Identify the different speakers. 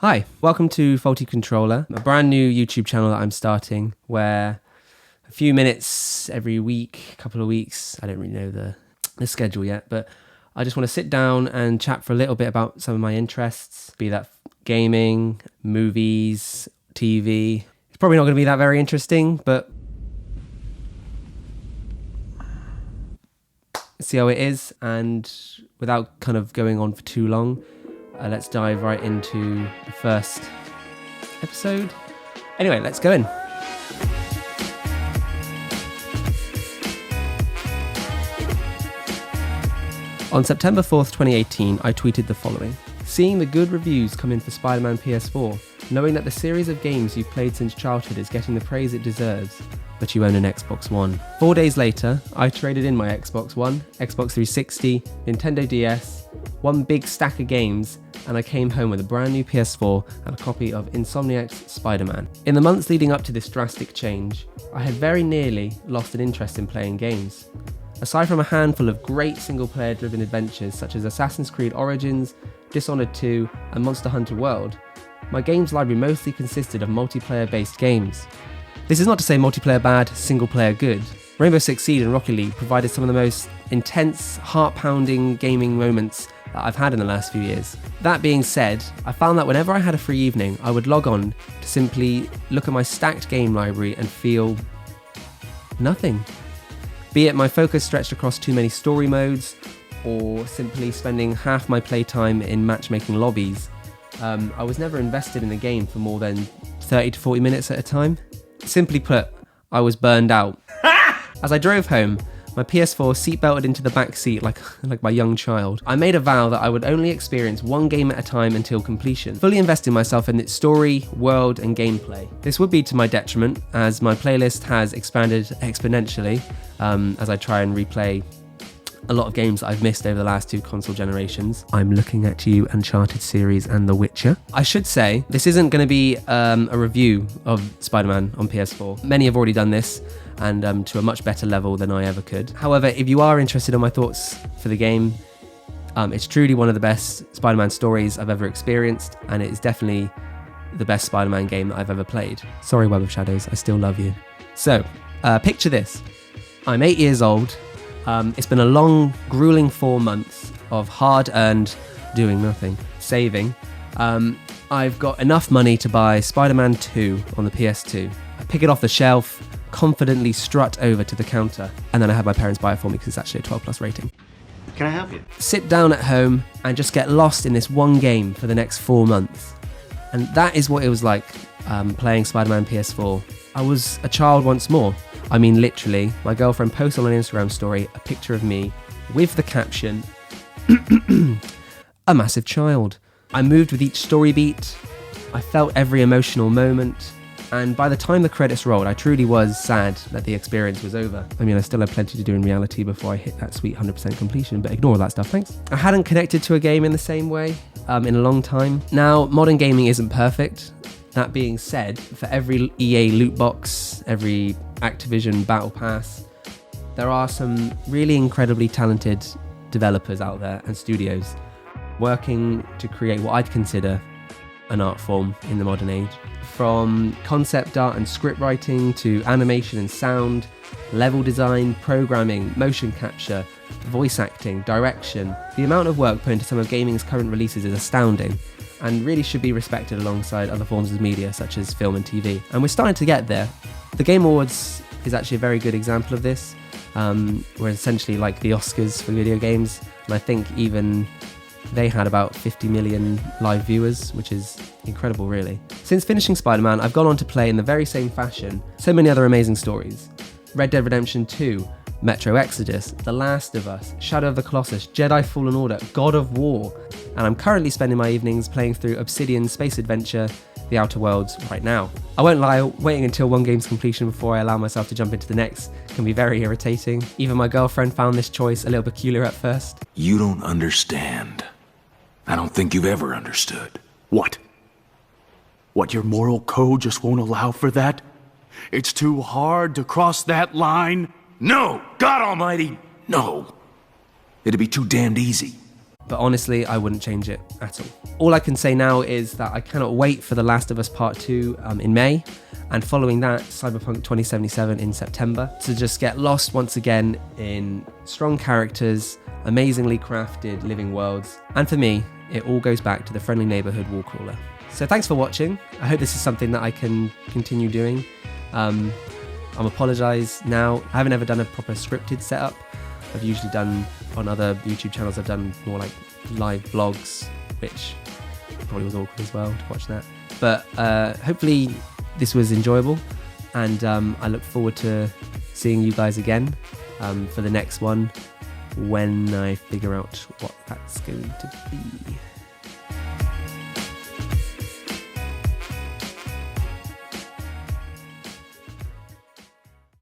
Speaker 1: Hi, welcome to Faulty Controller, a brand new YouTube channel that I'm starting where a few minutes every week, couple of weeks, I don't really know the schedule yet, but I just want to sit down and chat for a little bit about some of my interests, be that gaming, movies, TV. It's probably not going to be that very interesting, but see how it is. And without kind of going on for too long, let's dive right into the first episode. Anyway, let's go in. On September 4th, 2018, I tweeted the following. Seeing the good reviews come in for Spider-Man PS4, knowing that the series of games you've played since childhood is getting the praise it deserves, but you own an Xbox One. 4 days later, I traded in my Xbox One, Xbox 360, Nintendo DS, one big stack of games, and I came home with a brand new PS4 and a copy of Insomniac's Spider-Man. In the months leading up to this drastic change, I had very nearly lost an interest in playing games. Aside from a handful of great single-player driven adventures such as Assassin's Creed Origins, Dishonored 2, and Monster Hunter World, my games library mostly consisted of multiplayer-based games. This is not to say multiplayer bad, single-player good. Rainbow Six Siege and Rocket League provided some of the most intense, heart-pounding gaming moments that I've had in the last few years. That being said, I found that whenever I had a free evening, I would log on to simply look at my stacked game library and feel nothing. Be it my focus stretched across too many story modes, or simply spending half my playtime in matchmaking lobbies, I was never invested in a game for more than 30 to 40 minutes at a time. Simply put, I was burned out. As I drove home, my PS4 seatbelted into the back seat like my young child. I made a vow that I would only experience one game at a time until completion, fully investing myself in its story, world, and gameplay. This would be to my detriment, as my playlist has expanded exponentially as I try and replay a lot of games that I've missed over the last two console generations. I'm looking at you, Uncharted series and The Witcher. I should say, this isn't going to be a review of Spider-Man on PS4. Many have already done this, and to a much better level than I ever could. However, if you are interested in my thoughts for the game, it's truly one of the best Spider-Man stories I've ever experienced, and it is definitely the best Spider-Man game that I've ever played. Sorry, Web of Shadows, I still love you. So, picture this. I'm 8 years old. It's been a long, grueling 4 months of hard-earned doing nothing, saving. I've got enough money to buy Spider-Man 2 on the PS2. I pick it off the shelf, confidently strut over to the counter, and then I have my parents buy it for me because it's actually a 12+ rating.
Speaker 2: Can I help you?
Speaker 1: Sit down at home and just get lost in this one game for the next 4 months. And that is what it was like playing Spider-Man PS4. I was a child once more. I mean, literally, my girlfriend posted on an Instagram story a picture of me with the caption, a massive child. I moved with each story beat. I felt every emotional moment. And by the time the credits rolled, I truly was sad that the experience was over. I mean, I still had plenty to do in reality before I hit that sweet 100% completion, but ignore all that stuff, thanks. I hadn't connected to a game in the same way in a long time. Now, modern gaming isn't perfect. That being said, for every EA loot box, every Activision Battle Pass, there are some really incredibly talented developers out there and studios working to create what I'd consider an art form in the modern age. From concept art and script writing to animation and sound, level design, programming, motion capture, voice acting, direction, the amount of work put into some of gaming's current releases is astounding and really should be respected alongside other forms of media such as film and TV. And we're starting to get there. The Game Awards is actually a very good example of this. We're essentially like the Oscars for video games, and I think even they had about 50 million live viewers, which is incredible, really. Since finishing Spider-Man, I've gone on to play in the very same fashion so many other amazing stories. Red Dead Redemption 2, Metro Exodus, The Last of Us, Shadow of the Colossus, Jedi Fallen Order, God of War, and I'm currently spending my evenings playing through Obsidian's space adventure, The Outer Worlds, right now. I won't lie, waiting until one game's completion before I allow myself to jump into the next can be very irritating. Even my girlfriend found this choice a little peculiar at first.
Speaker 3: You don't understand. I don't think you've ever understood.
Speaker 2: What? What, your moral code just won't allow for that? It's too hard to cross that line?
Speaker 3: No! God almighty, no! It'd be too damned easy.
Speaker 1: But honestly, I wouldn't change it at all. All I can say now is that I cannot wait for The Last of Us Part 2 in May, and following that, Cyberpunk 2077 in September, to just get lost once again in strong characters, amazingly crafted living worlds. And for me, it all goes back to the friendly neighborhood wall crawler. So thanks for watching. I hope this is something that I can continue doing. I'm apologise now. I haven't ever done a proper scripted setup. I've usually done on other YouTube channels, I've done more like live vlogs, which probably was awkward as well to watch that. But hopefully this was enjoyable, and I look forward to seeing you guys again for the next one when I figure out what that's going to be.